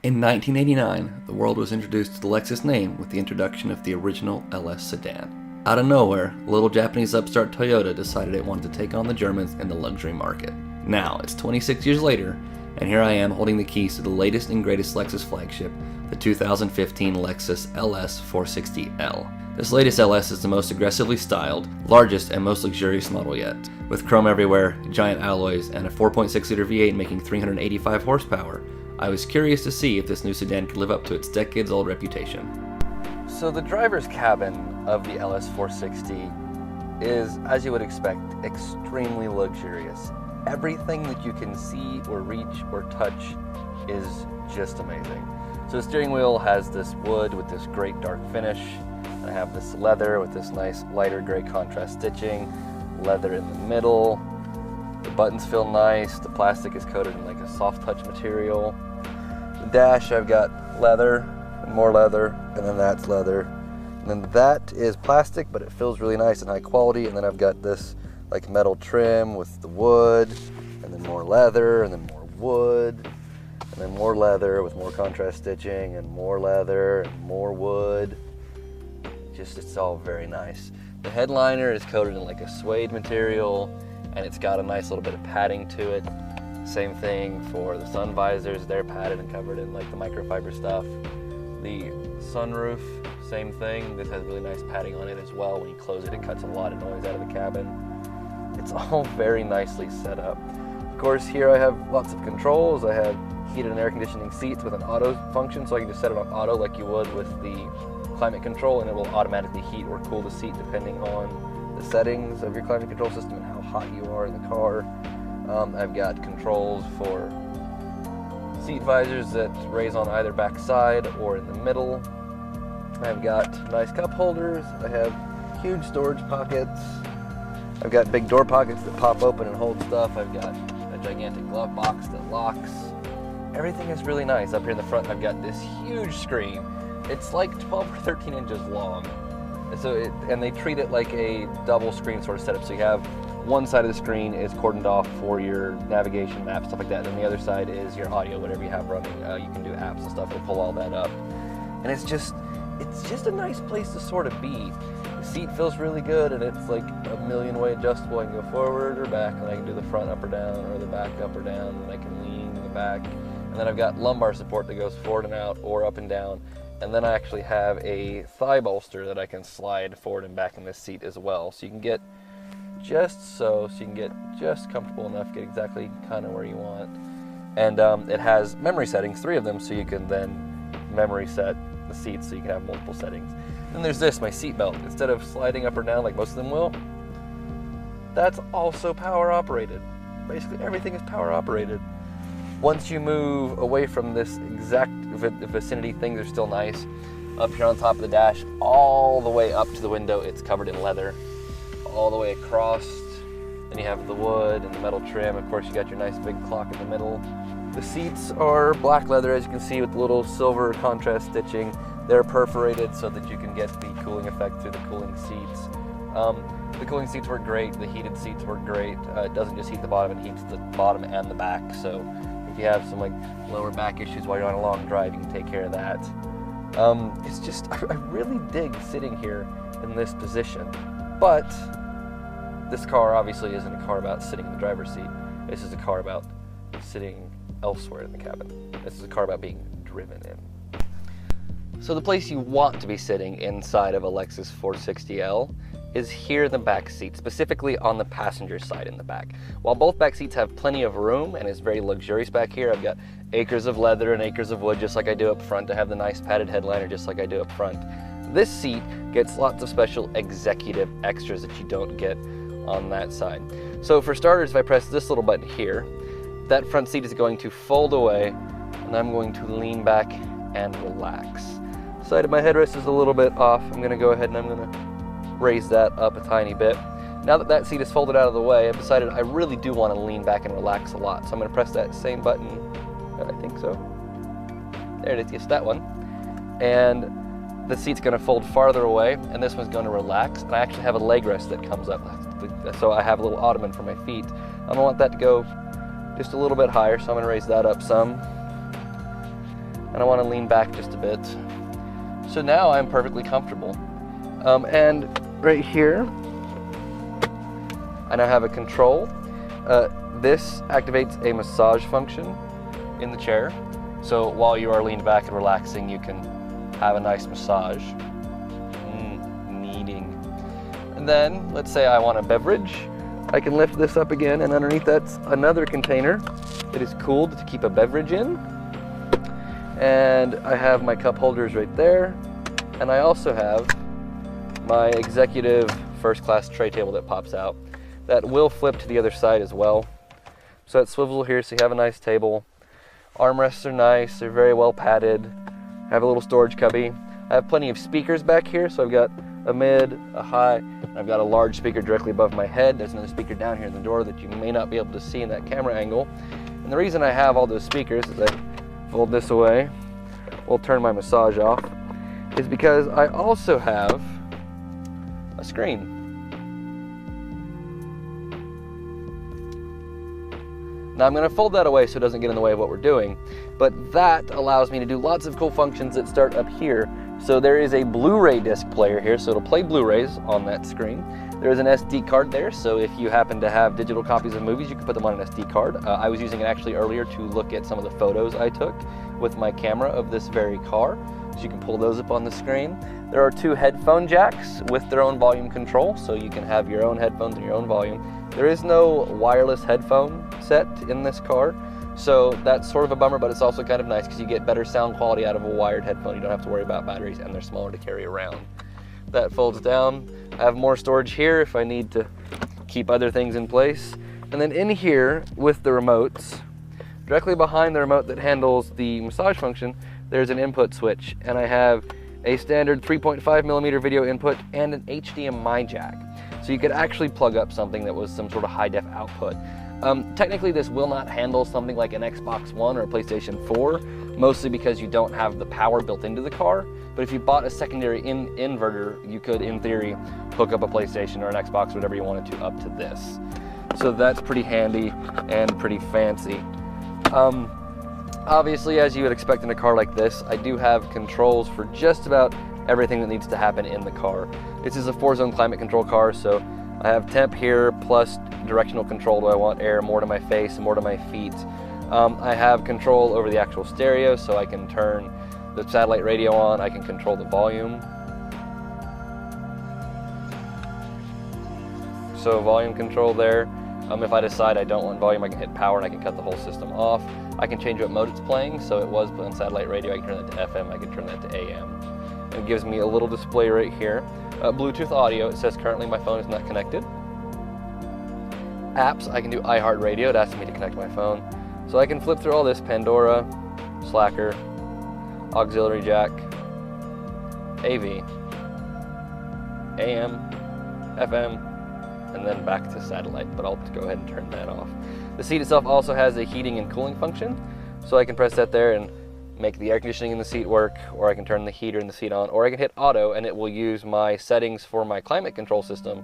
In 1989, the world was introduced to the Lexus name with the introduction of the original LS sedan. Out of nowhere, little Japanese upstart Toyota decided it wanted to take on the Germans in the luxury market. Now, it's 26 years later, and here I am holding the keys to the latest and greatest Lexus flagship, the 2015 Lexus LS 460L. This latest LS is the most aggressively styled, largest, and most luxurious model yet. With chrome everywhere, giant alloys, and a 4.6-liter V8 making 385 horsepower, I was curious to see if this new sedan could live up to its decades-old reputation. So the driver's cabin of the LS 460 is, as you would expect, extremely luxurious. Everything that you can see or reach or touch is just amazing. So the steering wheel has this wood with this great dark finish. I have this leather with this nice lighter gray contrast stitching, leather in the middle. The buttons feel nice. The plastic is coated in like a soft touch material. The dash, I've got leather and more leather, and then that's leather. And then that is plastic, but it feels really nice and high quality. And then I've got this like metal trim with the wood, and then more leather, and then more wood, and then more leather with more contrast stitching, and more leather, and more wood. Just, it's all very nice. The headliner is coated in like a suede material, and it's got a nice little bit of padding to it. Same thing for the sun visors, they're padded and covered in like the microfiber stuff. The sunroof, same thing. This has really nice padding on it as well. When you close it, it cuts a lot of noise out of the cabin. It's all very nicely set up. Of course, here I have lots of controls. I have heated and air conditioning seats with an auto function, so I can just set it on auto like you would with the climate control, and it will automatically heat or cool the seat depending on the settings of your climate control system and how hot you are in the car. I've got controls for seat visors that raise on either back side or in the middle. I've got nice cup holders. I have huge storage pockets. I've got big door pockets that pop open and hold stuff. I've got a gigantic glove box that locks. Everything is really nice. Up here in the front, I've got this huge screen. It's like 12 or 13 inches long. And they treat it like a double screen sort of setup. So you have one side of the screen is cordoned off for your navigation, maps, stuff like that. And then the other side is your audio, whatever you have running. You can do apps and stuff. It'll pull all that up. And it's just a nice place to sort of be. The seat feels really good, and it's like a million way adjustable. I can go forward or back, and I can do the front up or down, or the back up or down, and I can lean in the back. And then I've got lumbar support that goes forward and out or up and down. And then I actually have a thigh bolster that I can slide forward and back in this seat as well. So you can get just comfortable enough, get exactly kind of where you want. And it has memory settings, 3 of them, so you can then memory set the seats so you can have multiple settings. Then there's this, my seat belt. Instead of sliding up or down like most of them will, that's also power operated. Basically everything is power operated. Once you move away from this exact vicinity, things are still nice. Up here on top of the dash, all the way up to the window, it's covered in leather. All the way across, then you have the wood and the metal trim. Of course, you got your nice big clock in the middle. The seats are black leather, as you can see, with the little silver contrast stitching. They're perforated so that you can get the cooling effect through the cooling seats. The cooling seats work great. The heated seats work great. It doesn't just heat the bottom, it heats the bottom and the back. So if you have some like lower back issues while you're on a long drive, you can take care of that. It's just, I really dig sitting here in this position. But this car obviously isn't a car about sitting in the driver's seat. This is a car about sitting elsewhere in the cabin. This is a car about being driven in. So the place you want to be sitting inside of a Lexus 460L is here in the back seat, specifically on the passenger side in the back. While both back seats have plenty of room and is very luxurious back here, I've got acres of leather and acres of wood just like I do up front. I have the nice padded headliner just like I do up front. This seat gets lots of special executive extras that you don't get on that side. So for starters, if I press this little button here, that front seat is going to fold away, and I'm going to lean back and relax. The side of my headrest is a little bit off. I'm going to go ahead and I'm going to raise that up a tiny bit. Now that that seat is folded out of the way, I've decided I really do want to lean back and relax a lot. So I'm going to press that same button. I think so. There it is. Yes, that one. And the seat's going to fold farther away, and this one's going to relax. And I actually have a leg rest that comes up, so I have a little ottoman for my feet. I want that to go just a little bit higher, so I'm going to raise that up some. and I want to lean back just a bit. So now I'm perfectly comfortable. And right here, I now have a control. This activates a massage function in the chair. So while you are leaned back and relaxing, you can have a nice massage. Kneading. And then, let's say I want a beverage. I can lift this up again, and underneath that's another container that is cooled to keep a beverage in. And I have my cup holders right there. And I also have my executive first class tray table that pops out. That will flip to the other side as well. So that swivel here, so you have a nice table. Armrests are nice, they're very well padded. I have a little storage cubby. I have plenty of speakers back here, so I've got a mid, a high, and I've got a large speaker directly above my head. There's another speaker down here in the door that you may not be able to see in that camera angle. And the reason I have all those speakers, as I fold this away, we'll turn my massage off, is because I also have a screen. Now I'm going to fold that away so it doesn't get in the way of what we're doing, but that allows me to do lots of cool functions that start up here. So there is a Blu-ray disc player here, so it'll play Blu-rays on that screen. There is an SD card there, so if you happen to have digital copies of movies, you can put them on an SD card. I was using it actually earlier to look at some of the photos I took with my camera of this very car, so you can pull those up on the screen. There are 2 headphone jacks with their own volume control, so you can have your own headphones and your own volume. There is no wireless headphone set in this car, so that's sort of a bummer, but it's also kind of nice because you get better sound quality out of a wired headphone. You don't have to worry about batteries, and they're smaller to carry around. That folds down. I have more storage here if I need to keep other things in place. And then in here with the remotes, directly behind the remote that handles the massage function, there's an input switch, and I have a standard 3.5mm video input and an HDMI jack. So you could actually plug up something that was some sort of high-def output. Technically this will not handle something like an Xbox One or a PlayStation 4, mostly because you don't have the power built into the car. But if you bought a secondary inverter, you could, in theory, hook up a PlayStation or an Xbox, whatever you wanted to, up to this. So that's pretty handy and pretty fancy. Obviously, as you would expect in a car like this, I do have controls for just about everything that needs to happen in the car. This is a 4-zone climate control car, so I have temp here plus directional control. Do I want air more to my face and more to my feet? I have control over the actual stereo, so I can turn the satellite radio on. I can control the volume. So volume control there. If I decide I don't want volume, I can hit power and I can cut the whole system off. I can change what mode it's playing, so it was on satellite radio. I can turn that to FM, I can turn that to AM. It gives me a little display right here. Bluetooth audio, it says currently my phone is not connected. Apps, I can do iHeartRadio, it asks me to connect my phone. So I can flip through all this: Pandora, Slacker, auxiliary jack, AV, AM, FM, and then back to satellite, but I'll go ahead and turn that off. The seat itself also has a heating and cooling function, so I can press that there and make the air conditioning in the seat work, or I can turn the heater in the seat on, or I can hit auto and it will use my settings for my climate control system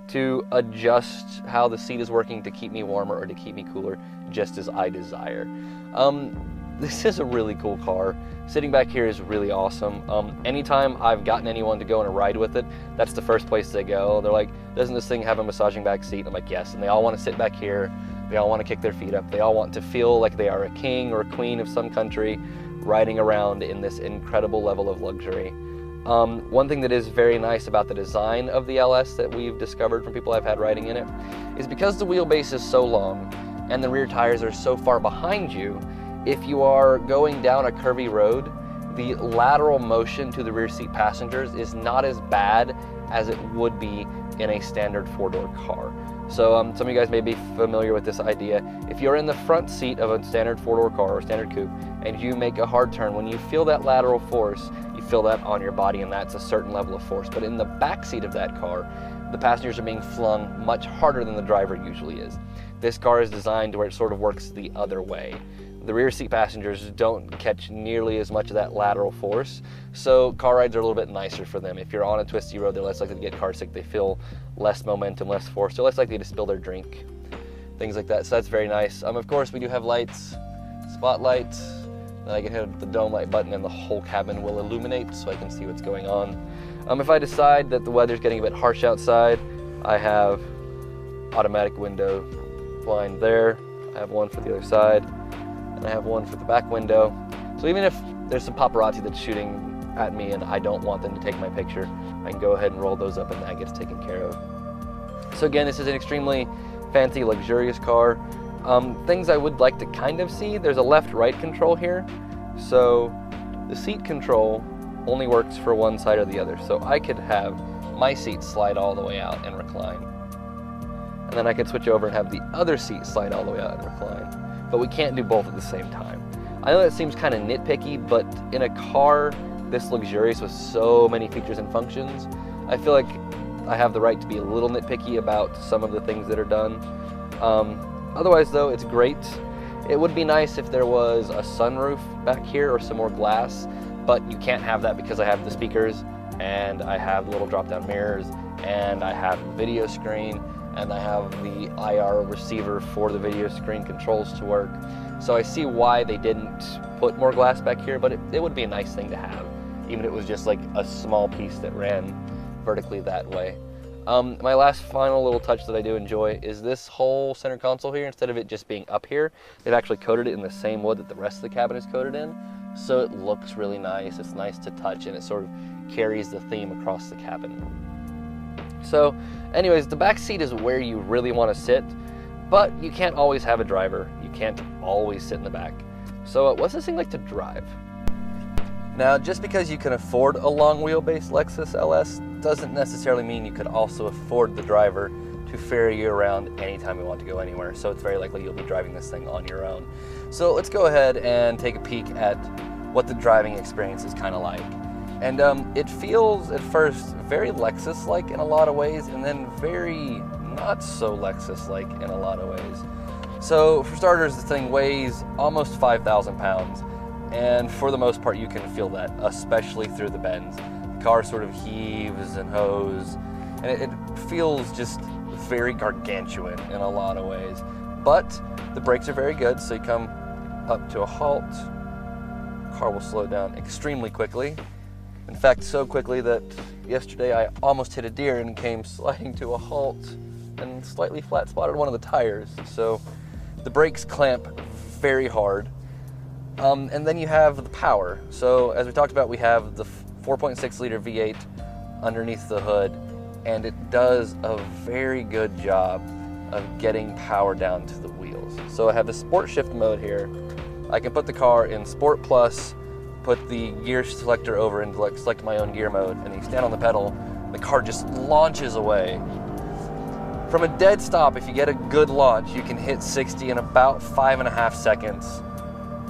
to adjust how the seat is working to keep me warmer or to keep me cooler, just as I desire. This is a really cool car. Sitting back here is really awesome. Anytime I've gotten anyone to go on a ride with it, that's the first place they go. They're like, doesn't this thing have a massaging back seat? I'm like, yes. And they all want to sit back here. They all want to kick their feet up. They all want to feel like they are a king or a queen of some country riding around in this incredible level of luxury. One thing that is very nice about the design of the LS that we've discovered from people I've had riding in it is because the wheelbase is so long and the rear tires are so far behind you, if you are going down a curvy road, the lateral motion to the rear seat passengers is not as bad as it would be in a standard four-door car. So some of you guys may be familiar with this idea. If you're in the front seat of a standard four-door car or standard coupe and you make a hard turn, when you feel that lateral force, you feel that on your body, and that's a certain level of force. But in the back seat of that car, the passengers are being flung much harder than the driver usually is. This car is designed to where it sort of works the other way. The rear seat passengers don't catch nearly as much of that lateral force, so car rides are a little bit nicer for them. If you're on a twisty road, they're less likely to get car sick. They feel less momentum, less force. They're less likely to spill their drink, things like that. So that's very nice. Of course, we do have lights, spotlights. Then I can hit the dome light button and the whole cabin will illuminate so I can see what's going on. If I decide that the weather's getting a bit harsh outside, I have automatic window blind there. I have one for the other side, and I have one for the back window. So even if there's some paparazzi that's shooting at me and I don't want them to take my picture, I can go ahead and roll those up and that gets taken care of. So again, this is an extremely fancy, luxurious car. Things I would like to kind of see, there's a left-right control here. So the seat control only works for one side or the other. So I could have my seat slide all the way out and recline. And then I could switch over and have the other seat slide all the way out and recline. But we can't do both at the same time. I know that seems kind of nitpicky, but in a car this luxurious with so many features and functions, I feel like I have the right to be a little nitpicky about some of the things that are done. Otherwise though, it's great. It would be nice if there was a sunroof back here or some more glass, but you can't have that because I have the speakers and I have the little drop-down mirrors and I have the video screen and I have the IR receiver for the video screen controls to work. So I see why they didn't put more glass back here, but it would be a nice thing to have, even if it was just like a small piece that ran vertically that way. My last final little touch that I do enjoy is this whole center console here. Instead of it just being up here, they've actually coated it in the same wood that the rest of the cabin is coated in. So it looks really nice, it's nice to touch, and it sort of carries the theme across the cabin. So anyways, the back seat is where you really want to sit, but you can't always have a driver. You can't always sit in the back. So what's this thing like to drive? Now, just because you can afford a long wheelbase Lexus LS doesn't necessarily mean you could also afford the driver to ferry you around anytime you want to go anywhere. So it's very likely you'll be driving this thing on your own. So let's go ahead and take a peek at what the driving experience is kind of like. And it feels at first very Lexus-like in a lot of ways, and then very not so Lexus-like in a lot of ways. So for starters, the thing weighs almost 5,000 pounds. And for the most part, you can feel that, especially through the bends. The car sort of heaves and hoes, and it feels just very gargantuan in a lot of ways. But the brakes are very good, so you come up to a halt, the car will slow down extremely quickly. In fact, so quickly that yesterday I almost hit a deer and came sliding to a halt and slightly flat spotted one of the tires. So the brakes clamp very hard. And then you have the power. So as we talked about, we have the 4.6 liter V8 underneath the hood, and it does a very good job of getting power down to the wheels. So I have the sport shift mode here. I can put the car in Sport Plus, put the gear selector over and select my own gear mode, and you stand on the pedal, the car just launches away. From a dead stop, if you get a good launch, you can hit 60 in about 5.5 seconds.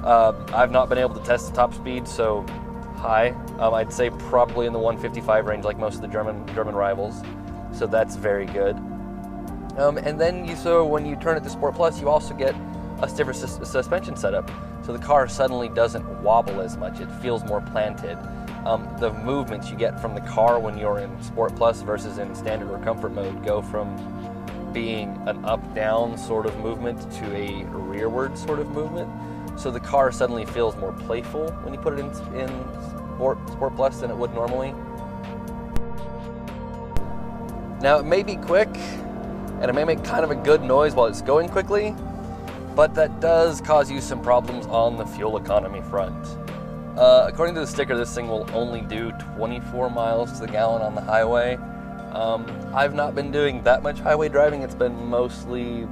I've not been able to test the top speed, so high. I'd say probably in the 155 range, like most of the German rivals. So that's very good. And then so when you turn it to Sport Plus, you also get a stiffer suspension setup. So the car suddenly doesn't wobble as much. It feels more planted. The movements you get from the car when you're in Sport Plus versus in standard or comfort mode go from being an up-down sort of movement to a rearward sort of movement. So the car suddenly feels more playful when you put it in Sport Plus than it would normally. Now it may be quick, and it may make kind of a good noise while it's going quickly, but that does cause you some problems on the fuel economy front. According to the sticker, this thing will only do 24 miles to the gallon on the highway. I've not been doing that much highway driving. It's been mostly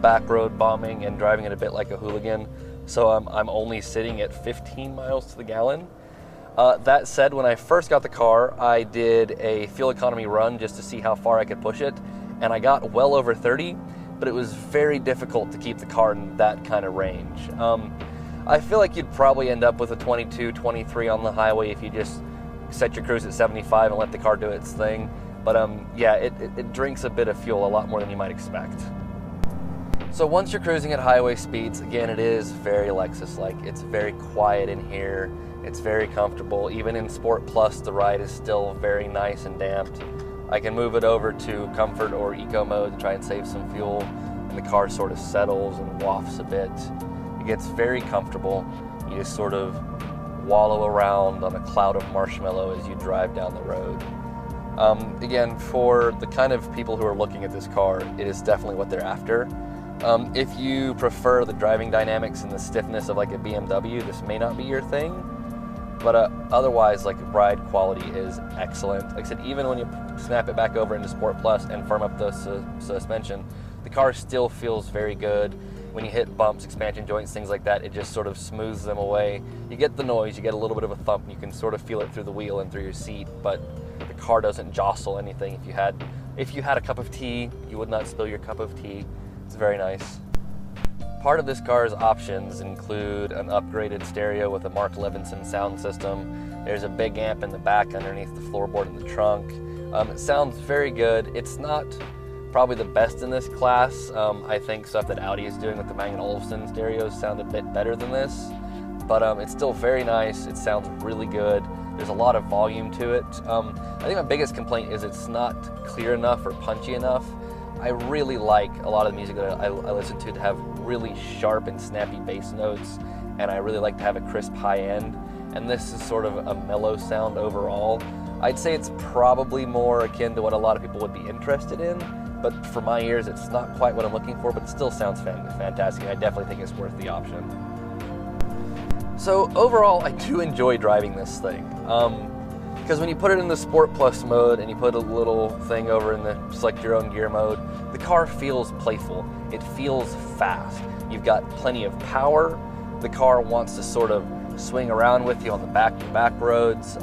back road bombing and driving it a bit like a hooligan. So I'm only sitting at 15 miles to the gallon. That said, when I first got the car, I did a fuel economy run just to see how far I could push it, and I got well over 30, but it was very difficult to keep the car in that kind of range. I feel like you'd probably end up with a 22, 23 on the highway if you just set your cruise at 75 and let the car do its thing. But yeah, it drinks a bit of fuel, a lot more than you might expect. So once you're cruising at highway speeds, again, it is very Lexus-like. It's very quiet in here. It's very comfortable. Even in Sport Plus, the ride is still very nice and damped. I can move it over to comfort or eco mode to try and save some fuel, and the car sort of settles and wafts a bit. It gets very comfortable. You just sort of wallow around on a cloud of marshmallow as you drive down the road. Again, for the kind of people who are looking at this car, it is definitely what they're after. If you prefer the driving dynamics and the stiffness of like a BMW, this may not be your thing, but otherwise, like, ride quality is excellent. Like I said, even when you snap it back over into Sport Plus and firm up the suspension, the car still feels very good. When you hit bumps, expansion joints, things like that, it just sort of smooths them away. You get the noise, you get a little bit of a thump, and you can sort of feel it through the wheel and through your seat, but the car doesn't jostle anything. If you had a cup of tea, you would not spill your cup of tea. It's very nice. Part of this car's options include an upgraded stereo with a Mark Levinson sound system. There's a big amp in the back underneath the floorboard in the trunk. It sounds very good. It's not probably the best in this class. I think stuff that Audi is doing with the Bang & Olufsen stereos sound a bit better than this, but it's still very nice. It sounds really good. There's a lot of volume to it. I think my biggest complaint is it's not clear enough or punchy enough. I really like a lot of the music that I listen to have really sharp and snappy bass notes, and I really like to have a crisp high end, and this is sort of a mellow sound overall. I'd say it's probably more akin to what a lot of people would be interested in, but for my ears it's not quite what I'm looking for, but it still sounds fantastic. I definitely think it's worth the option. So overall, I do enjoy driving this thing. Because when you put it in the Sport Plus mode and you put a little thing over in the select your own gear mode, the car feels playful. It feels fast. You've got plenty of power. The car wants to sort of swing around with you on the back roads.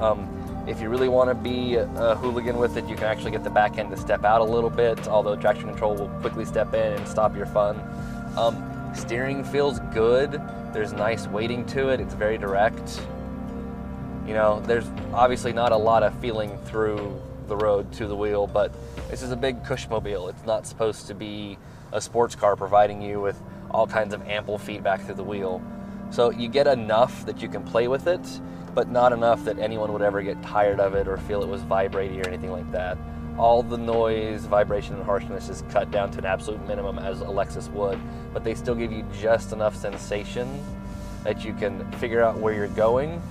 If you really want to be a hooligan with it, you can actually get the back end to step out a little bit, although traction control will quickly step in and stop your fun. Steering feels good. There's nice weighting to it. It's very direct. You know, there's obviously not a lot of feeling through the road to the wheel, but this is a big cushmobile. It's not supposed to be a sports car providing you with all kinds of ample feedback through the wheel. So you get enough that you can play with it, but not enough that anyone would ever get tired of it or feel it was vibrating or anything like that. All the noise, vibration, and harshness is cut down to an absolute minimum, as a Lexus would, but they still give you just enough sensation that you can figure out where you're going,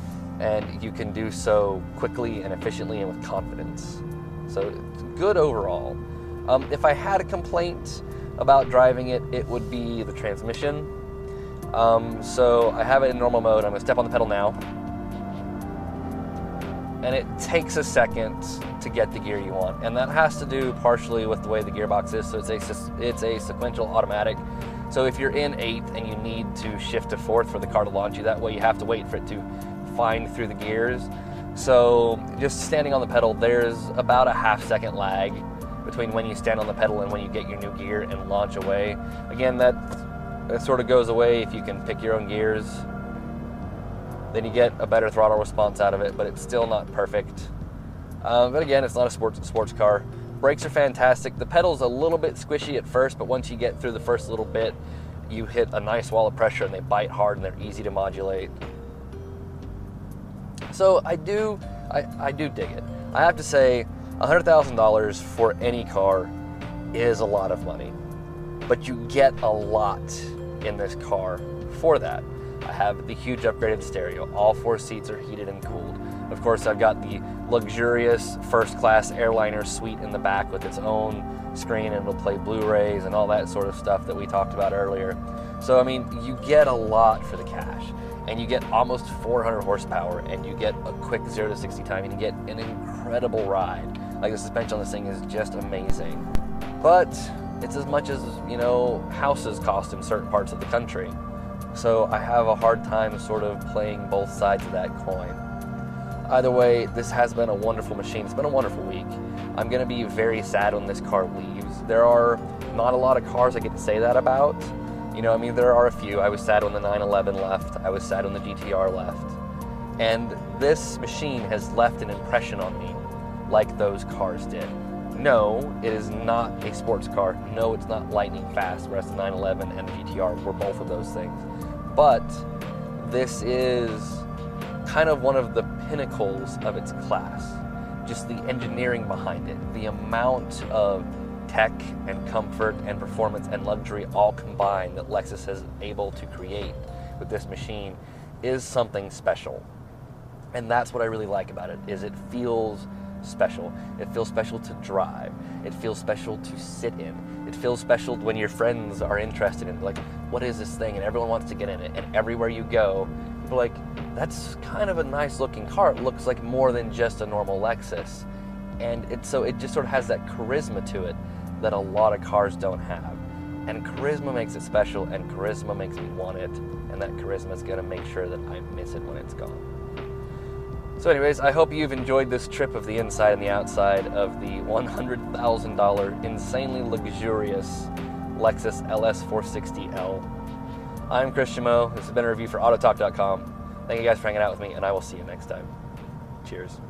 and you can do so quickly and efficiently and with confidence. So it's good overall. If I had a complaint about driving it, it would be the transmission. So I have it in normal mode. I'm going to step on the pedal now. And it takes a second to get the gear you want. And that has to do partially with the way the gearbox is. So it's a sequential automatic. So if you're in 8th and you need to shift to 4th for the car to launch you that way, you have to wait for it to find through the gears. So just standing on the pedal, there's about a half-second lag between when you stand on the pedal and when you get your new gear and launch away. Again, that sort of goes away if you can pick your own gears. Then you get a better throttle response out of it, but it's still not perfect. But again, it's not a sports car. Brakes are fantastic. The pedal's a little bit squishy at first, but once you get through the first little bit, you hit a nice wall of pressure and they bite hard and they're easy to modulate. So I do dig it. I have to say, $100,000 for any car is a lot of money, but you get a lot in this car for that. I have the huge upgraded stereo. All 4 seats are heated and cooled. Of course, I've got the luxurious first-class airliner suite in the back with its own screen, and it'll play Blu-rays and all that sort of stuff that we talked about earlier. So, I mean, you get a lot for the cash. And you get almost 400 horsepower, and you get a quick 0 to 60 time, and you get an incredible ride. Like, the suspension on this thing is just amazing. But it's as much as, you know, houses cost in certain parts of the country. So I have a hard time sort of playing both sides of that coin. Either way, this has been a wonderful machine. It's been a wonderful week. I'm going to be very sad when this car leaves. There are not a lot of cars I get to say that about. You know, I mean, there are a few. I was sad when the 911 left. I was sad when the GTR left. And this machine has left an impression on me like those cars did. No, it is not a sports car. No, it's not lightning fast, whereas the 911 and the GTR were both of those things. But this is kind of one of the pinnacles of its class. Just the engineering behind it, the amount of tech and comfort and performance and luxury all combined that Lexus is able to create with this machine is something special. And that's what I really like about it, is it feels special. It feels special to drive. It feels special to sit in. It feels special when your friends are interested in, like, what is this thing? And everyone wants to get in it. And everywhere you go, people are like, that's kind of a nice looking car. It looks like more than just a normal Lexus. And it just sort of has that charisma to it that a lot of cars don't have. And charisma makes it special, and charisma makes me want it. And that charisma is going to make sure that I miss it when it's gone. So anyways, I hope you've enjoyed this trip of the inside and the outside of the $100,000 insanely luxurious Lexus LS 460L. I'm Chris Chimo. This has been a review for AutoTalk.com. Thank you guys for hanging out with me, and I will see you next time. Cheers.